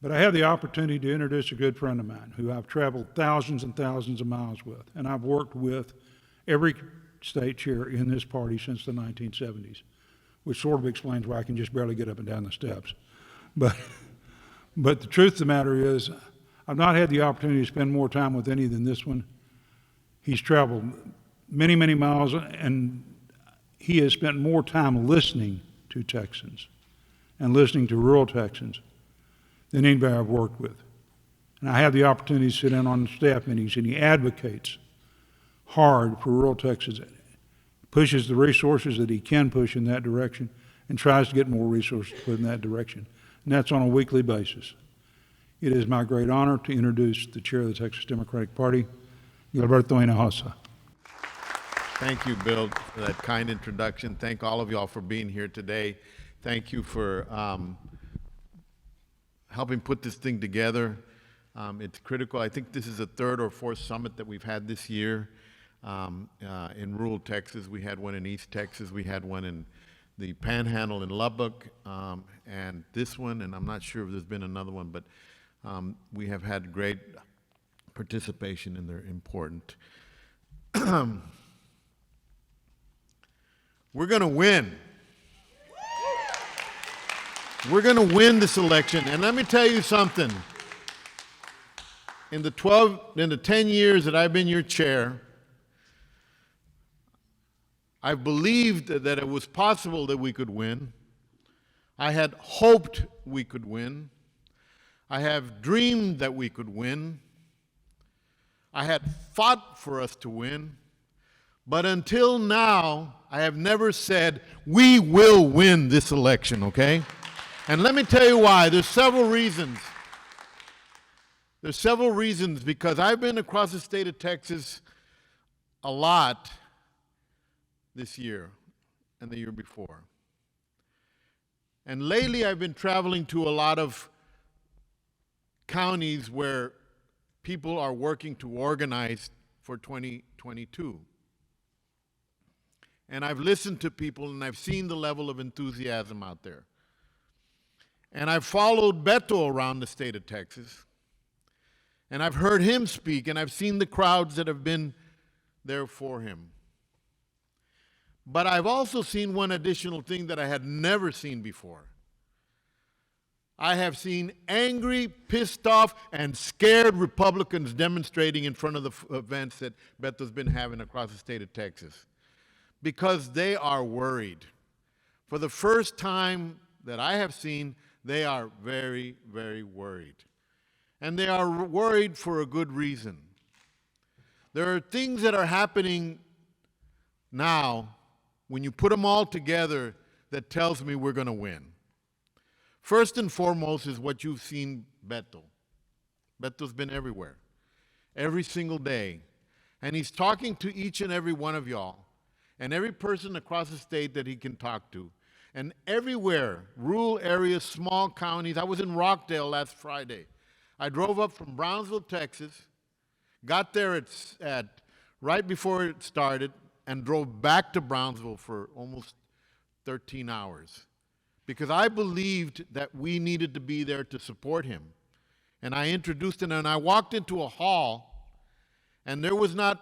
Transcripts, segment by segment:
But I have the opportunity to introduce a good friend of mine who I've traveled thousands and thousands of miles with, and I've worked with every state chair in this party since the 1970s, which sort of explains why I can just barely get up and down the steps. But, but the truth of the matter is, I've not had the opportunity to spend more time with any than this one. He's traveled many, many miles, and he has spent more time listening to Texans and listening to rural Texans than anybody I've worked with. And I have the opportunity to sit in on staff meetings, and he advocates hard for rural Texas, pushes the resources that he can push in that direction, and tries to get more resources put in that direction. And that's on a weekly basis. It is my great honor to introduce the chair of the Texas Democratic Party, Gilberto Hinojosa. Thank you, Bill, for that kind introduction. Thank all of y'all for being here today. Thank you for helping put this thing together. It's critical. I think this is the third or fourth summit that we've had this year in rural Texas. We had one in East Texas. We had one in the Panhandle in Lubbock, and this one, and I'm not sure if there's been another one, but we have had great participation, and they're important. We're going to win. We're going to win this election. And let me tell you something. In the 10 years that I've been your chair, I believed that it was possible that we could win. I had hoped we could win. I have dreamed that we could win. I had fought for us to win. But until now, I have never said, we will win this election, okay? And let me tell you why. There's several reasons. There's several reasons, because I've been across the state of Texas a lot this year and the year before. And lately I've been traveling to a lot of counties where people are working to organize for 2022. And I've listened to people, and I've seen the level of enthusiasm out there. And I've followed Beto around the state of Texas. And I've heard him speak, and I've seen the crowds that have been there for him. But I've also seen one additional thing that I had never seen before. I have seen angry, pissed off, and scared Republicans demonstrating in front of the events that Beto's been having across the state of Texas, because they are worried. For the first time that I have seen, they are very, very worried. And they are worried for a good reason. There are things that are happening now, when you put them all together, that tells me we're going to win. First and foremost is what you've seen Beto. Beto's been everywhere, every single day. And he's talking to each and every one of y'all, and every person across the state that he can talk to. And everywhere, rural areas, small counties. I was in Rockdale last Friday. I drove up from Brownsville, Texas, got there at right before it started, and drove back to Brownsville for almost 13 hours. Because I believed that we needed to be there to support him. And I introduced him, and I walked into a hall, and there was not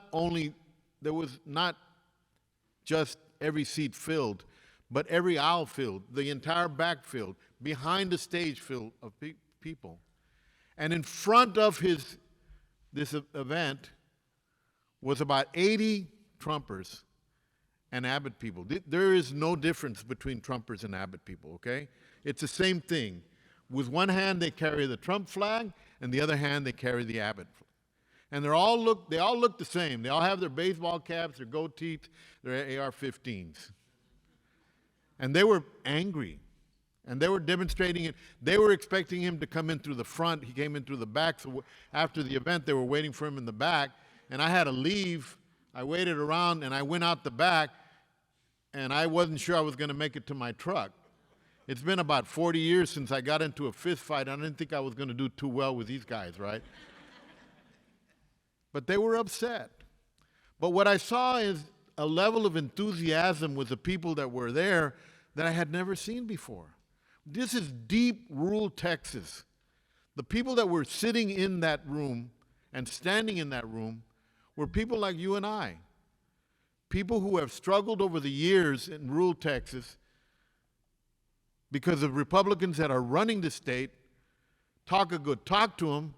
just every seat filled, but every aisle filled, the entire back filled, behind the stage filled of people. And in front of this event was about 80 Trumpers and Abbott people. There is no difference between Trumpers and Abbott people, okay? It's the same thing. With one hand, they carry the Trump flag, and the other hand, they carry the Abbott flag. And they all look the same. They all have their baseball caps, their goatees, their AR-15s. And they were angry. And they were demonstrating it. They were expecting him to come in through the front. He came in through the back. So after the event, they were waiting for him in the back. And I had to leave. I waited around, and I went out the back, and I wasn't sure I was going to make it to my truck. It's been about 40 years since I got into a fist fight. I didn't think I was going to do too well with these guys, right? But they were upset. But what I saw is a level of enthusiasm with the people that were there that I had never seen before. This is deep rural Texas. The people that were sitting in that room and standing in that room were people like you and I, people who have struggled over the years in rural Texas because of Republicans that are running the state, talk a good talk to them,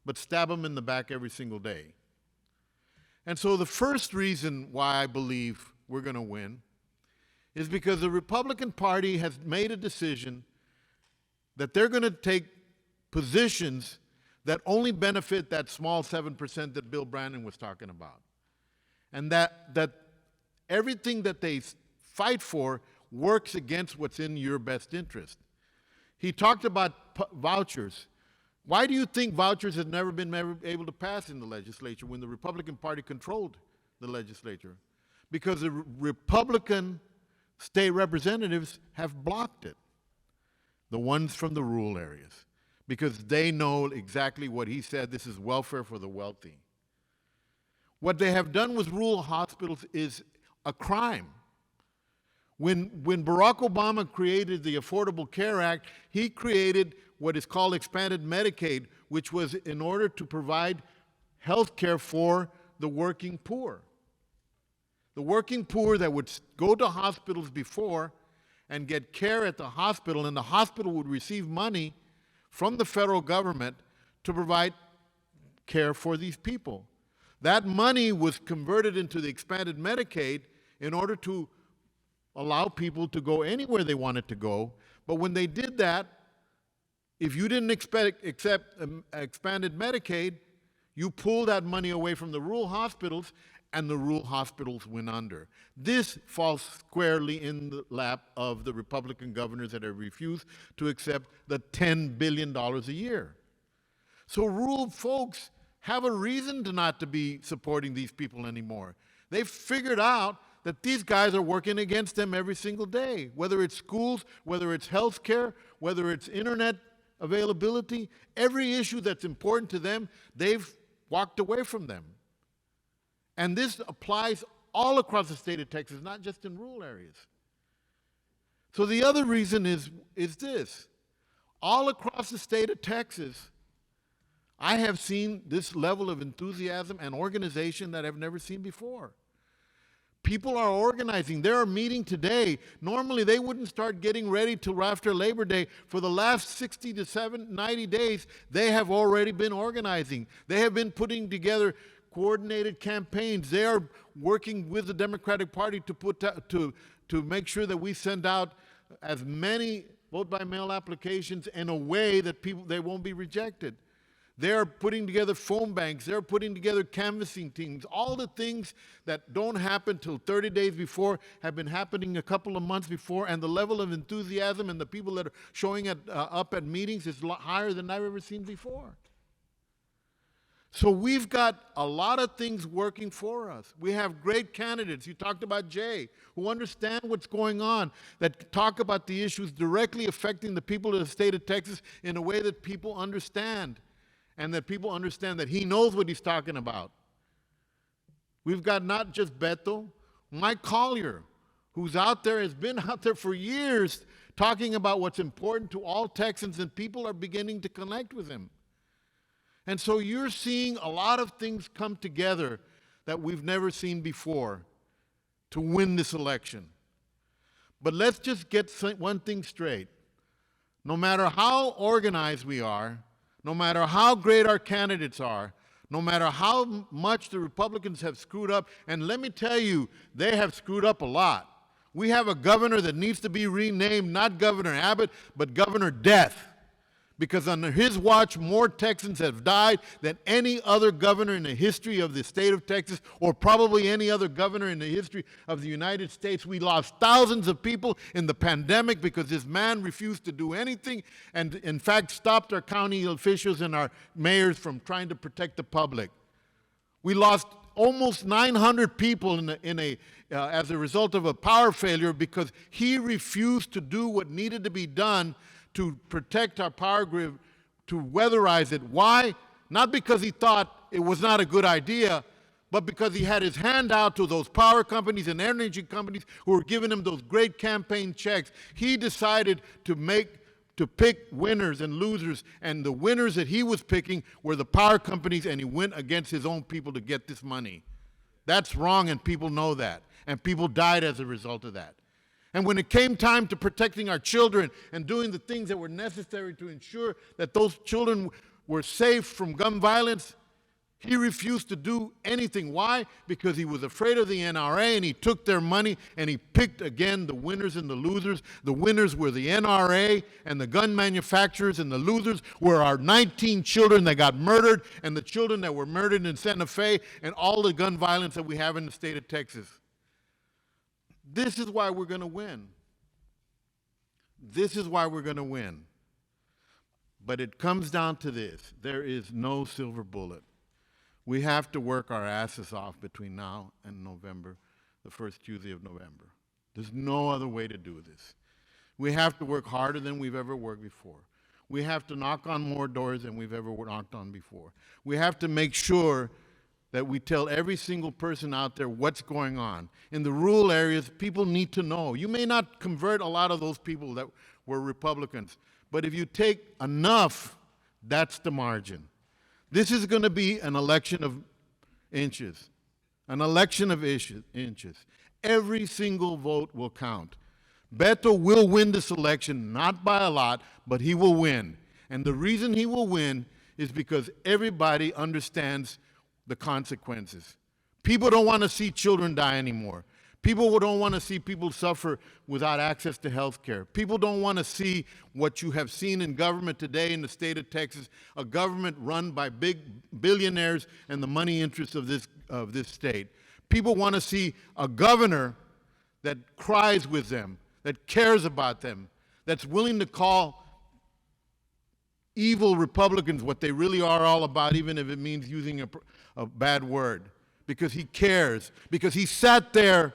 but stab them in the back every single day. And so the first reason why I believe we're going to win is because the Republican Party has made a decision that they're going to take positions that only benefit that small 7% that Bill Brandon was talking about. And that everything that they fight for works against what's in your best interest. He talked about vouchers. Why do you think vouchers have never been able to pass in the legislature when the Republican Party controlled the legislature? Because the Republican state representatives have blocked it, the ones from the rural areas, because they know exactly what he said, this is welfare for the wealthy. What they have done with rural hospitals is a crime. When Barack Obama created the Affordable Care Act, he created what is called expanded Medicaid, which was in order to provide health care for the working poor. The working poor that would go to hospitals before and get care at the hospital, and the hospital would receive money from the federal government to provide care for these people. That money was converted into the expanded Medicaid in order to allow people to go anywhere they wanted to go. But when they did that, if you didn't accept expanded Medicaid, you pulled that money away from the rural hospitals, and the rural hospitals went under. This falls squarely in the lap of the Republican governors that have refused to accept the $10 billion a year. So rural folks have a reason to not to be supporting these people anymore. They've figured out that these guys are working against them every single day, whether it's schools, whether it's health care, whether it's internet availability, every issue that's important to them, they've walked away from them. And this applies all across the state of Texas, not just in rural areas. So the other reason is this. All across the state of Texas, I have seen this level of enthusiasm and organization that I've never seen before. People are organizing. They're meeting today. Normally, they wouldn't start getting ready till after Labor Day. For the last 60 to 90 days, they have already been organizing. They have been putting together coordinated campaigns. They are working with the Democratic Party to make sure that we send out as many vote-by-mail applications in a way that they won't be rejected. They're putting together phone banks. They're putting together canvassing teams. All the things that don't happen till 30 days before have been happening a couple of months before, and the level of enthusiasm and the people that are showing up at meetings is a lot higher than I've ever seen before. So we've got a lot of things working for us. We have great candidates. You talked about Jay, who understand what's going on, that talk about the issues directly affecting the people of the state of Texas in a way that people understand, and that people understand that he knows what he's talking about. We've got not just Beto, Mike Collier, who's out there, has been out there for years talking about what's important to all Texans, and people are beginning to connect with him. And so you're seeing a lot of things come together that we've never seen before to win this election. But let's just get one thing straight. No matter how organized we are, no matter how great our candidates are, no matter how much the Republicans have screwed up, and let me tell you, they have screwed up a lot. We have a governor that needs to be renamed, not Governor Abbott, but Governor Death. Because under his watch, more Texans have died than any other governor in the history of the state of Texas, or probably any other governor in the history of the United States. We lost thousands of people in the pandemic because this man refused to do anything, and in fact stopped our county officials and our mayors from trying to protect the public. We lost almost 900 people as a result of a power failure because he refused to do what needed to be done to protect our power grid, to weatherize it. Why? Not because he thought it was not a good idea, but because he had his hand out to those power companies and energy companies who were giving him those great campaign checks. He decided to make to pick winners and losers, and the winners that he was picking were the power companies, and he went against his own people to get this money. That's wrong, and people know that, and people died as a result of that. And when it came time to protecting our children and doing the things that were necessary to ensure that those children were safe from gun violence, he refused to do anything. Why? Because he was afraid of the NRA, and he took their money and he picked again the winners and the losers. The winners were the NRA and the gun manufacturers, and the losers were our 19 children that got murdered and the children that were murdered in Santa Fe and all the gun violence that we have in the state of Texas. This is why we're going to win. This is why we're going to win. But it comes down to this. There is no silver bullet. We have to work our asses off between now and November, the first Tuesday of November. There's no other way to do this. We have to work harder than we've ever worked before. We have to knock on more doors than we've ever knocked on before. We have to make sure that we tell every single person out there what's going on. In the rural areas, people need to know. You may not convert a lot of those people that were Republicans, but if you take enough, that's the margin. This is going to be an election of inches, an election of inches. Every single vote will count. Beto will win this election, not by a lot, but he will win. And the reason he will win is because everybody understands the consequences. People don't want to see children die anymore. People don't want to see people suffer without access to health care. People don't want to see what you have seen in government today in the state of Texas, a government run by big billionaires and the money interests of this state. People want to see a governor that cries with them, that cares about them, that's willing to call evil Republicans what they really are all about, even if it means using a bad word, because he cares, because he sat there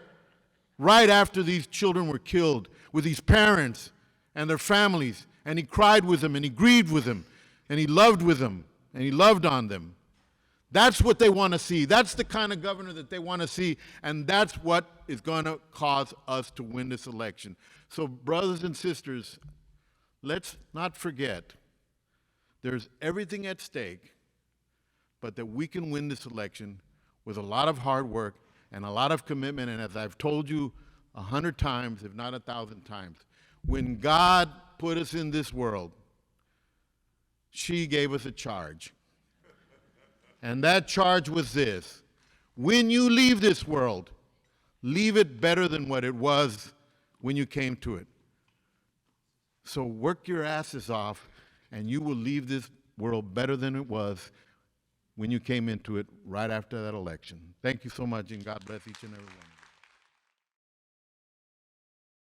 right after these children were killed with these parents and their families, and he cried with them, and he grieved with them, and he loved with them, and he loved on them. That's what they want to see. That's the kind of governor that they want to see, and that's what is going to cause us to win this election. So, brothers and sisters, let's not forget there's everything at stake, but that we can win this election with a lot of hard work and a lot of commitment. And as I've told you 100 times, if not 1,000 times, when God put us in this world, she gave us a charge. And that charge was this: when you leave this world, leave it better than what it was when you came to it. So work your asses off, and you will leave this world better than it was when you came into it right after that election. Thank you so much, and God bless each and every one.